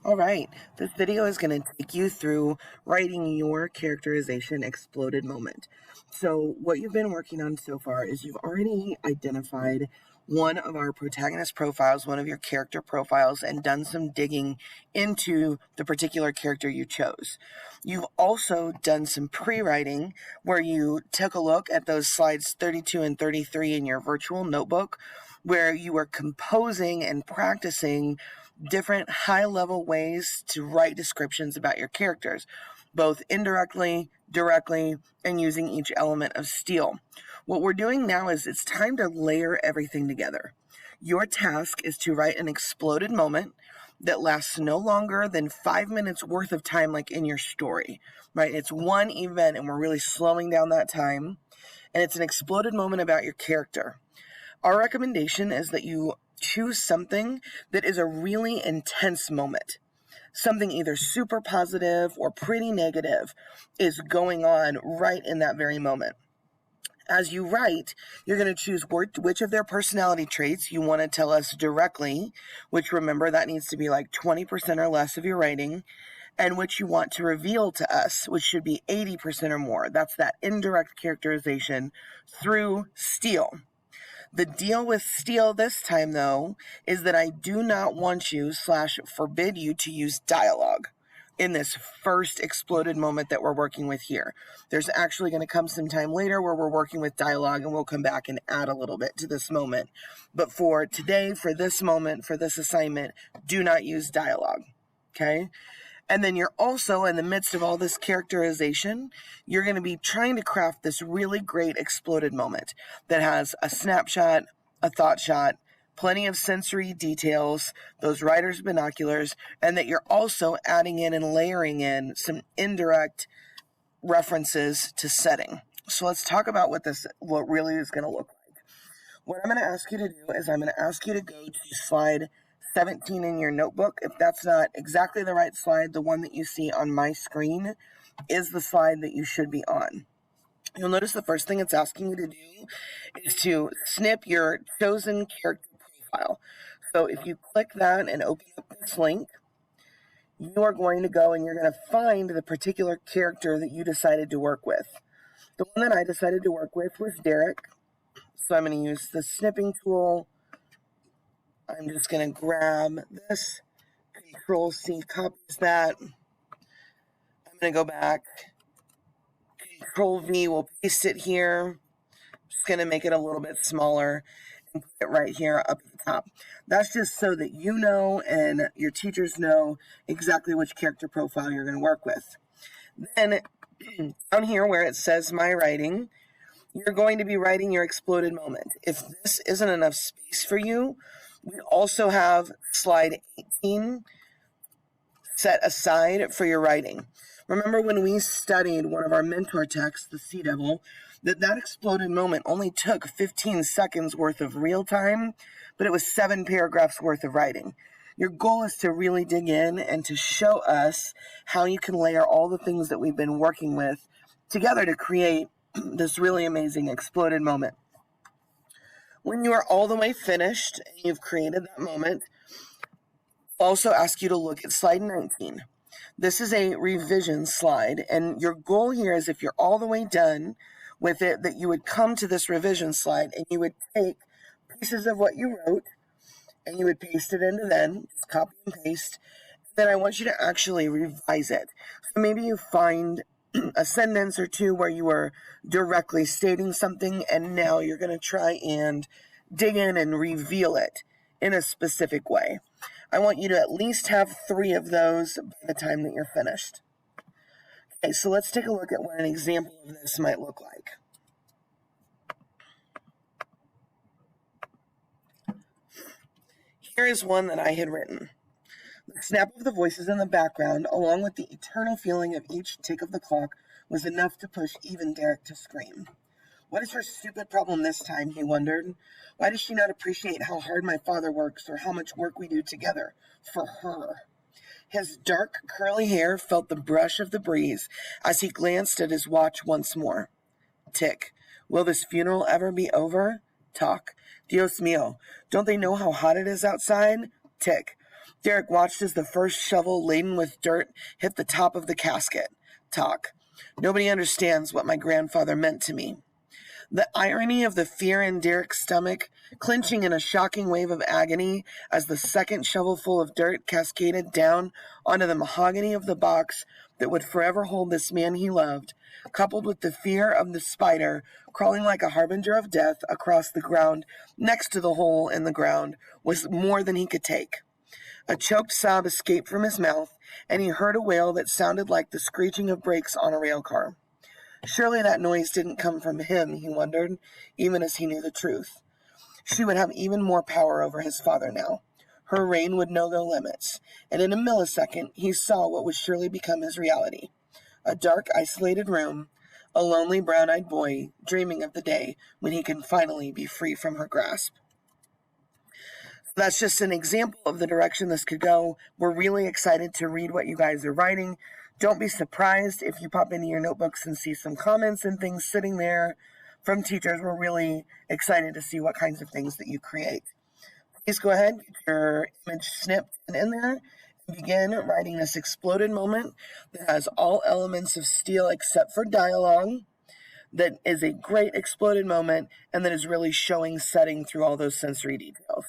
All right, this video is going to take you through writing your characterization exploded moment. So what you've been working on so far is you've already identified one of our protagonist profiles, one of your character profiles, and done some digging into the particular character you chose. You've also done some pre-writing where you took a look at those slides 32 and 33 in your virtual notebook, where you were composing and practicing different high-level ways to write descriptions about your characters, both indirectly, directly, and using each element of steel. What we're doing now is it's time to layer everything together. Your task is to write an exploded moment that lasts no longer than 5 minutes worth of time, like in your story, right? It's one event and we're really slowing down that time. And it's an exploded moment about your character. Our recommendation is that you choose something that is a really intense moment. Something either super positive or pretty negative is going on right in that very moment. As you write, you're going to choose which of their personality traits you want to tell us directly, which, remember, that needs to be like 20% or less of your writing, and which you want to reveal to us, which should be 80% or more. That's that indirect characterization through steel. The deal with steel this time, though, is that I do not want you / forbid you to use dialogue in this first exploded moment that we're working with here. There's actually going to come some time later where we're working with dialogue, and we'll come back and add a little bit to this moment. But for today, for this moment, for this assignment, do not use dialogue. Okay? And then you're also, in the midst of all this characterization, you're going to be trying to craft this really great exploded moment that has a snapshot, a thought shot, plenty of sensory details, those writer's binoculars, and that you're also adding in and layering in some indirect references to setting. So let's talk about what really is going to look like. What I'm going to ask you to do is I'm going to ask you to go to slide 17 in your notebook. If that's not exactly the right slide, the one that you see on my screen is the slide that you should be on. You'll notice the first thing it's asking you to do is to snip your chosen character profile. So if you click that and open up this link, you are going to go and you're going to find the particular character that you decided to work with. The one that I decided to work with was Derek. So I'm going to use the snipping tool. I'm just going to grab this, Control C copies that. I'm going to go back, Control V will paste it here. Just going to make it a little bit smaller and put it right here up at the top. That's just so that you know and your teachers know exactly which character profile you're going to work with. Then down here where it says my writing, you're going to be writing your exploded moment. If this isn't enough space for you, we also have slide 18 set aside for your writing. Remember when we studied one of our mentor texts, the Sea Devil, that exploded moment only took 15 seconds worth of real time, but it was 7 paragraphs worth of writing. Your goal is to really dig in and to show us how you can layer all the things that we've been working with together to create this really amazing exploded moment. When you are all the way finished and you've created that moment, I'll also ask you to look at slide 19. This is a revision slide, and your goal here is if you're all the way done with it, that you would come to this revision slide and you would take pieces of what you wrote and you would paste it into then, just copy and paste. Then I want you to actually revise it. So maybe you find a sentence or two where you were directly stating something, and now you're going to try and dig in and reveal it in a specific way. I want you to at least have 3 of those by the time that you're finished. Okay, so let's take a look at what an example of this might look like. Here is one that I had written. The snap of the voices in the background, along with the eternal feeling of each tick of the clock, was enough to push even Derek to scream. What is her stupid problem this time, he wondered. Why does she not appreciate how hard my father works or how much work we do together for her? His dark, curly hair felt the brush of the breeze as he glanced at his watch once more. Tick. Will this funeral ever be over? Talk. Dios mío. Don't they know how hot it is outside? Tick. Derek watched as the first shovel laden with dirt hit the top of the casket. Talk. Nobody understands what my grandfather meant to me. The irony of the fear in Derek's stomach, clinching in a shocking wave of agony as the second shovelful of dirt cascaded down onto the mahogany of the box that would forever hold this man he loved, coupled with the fear of the spider crawling like a harbinger of death across the ground next to the hole in the ground, was more than he could take. A choked sob escaped from his mouth, and he heard a wail that sounded like the screeching of brakes on a rail car. Surely that noise didn't come from him, he wondered, even as he knew the truth. She would have even more power over his father now. Her reign would know no limits, and in a millisecond he saw what would surely become his reality. A dark, isolated room, a lonely, brown-eyed boy dreaming of the day when he can finally be free from her grasp. That's just an example of the direction this could go. We're really excited to read what you guys are writing. Don't be surprised if you pop into your notebooks and see some comments and things sitting there from teachers. We're really excited to see what kinds of things that you create. Please go ahead, get your image snipped and in there, and begin writing this exploded moment that has all elements of steel except for dialogue, that is a great exploded moment, and that is really showing setting through all those sensory details.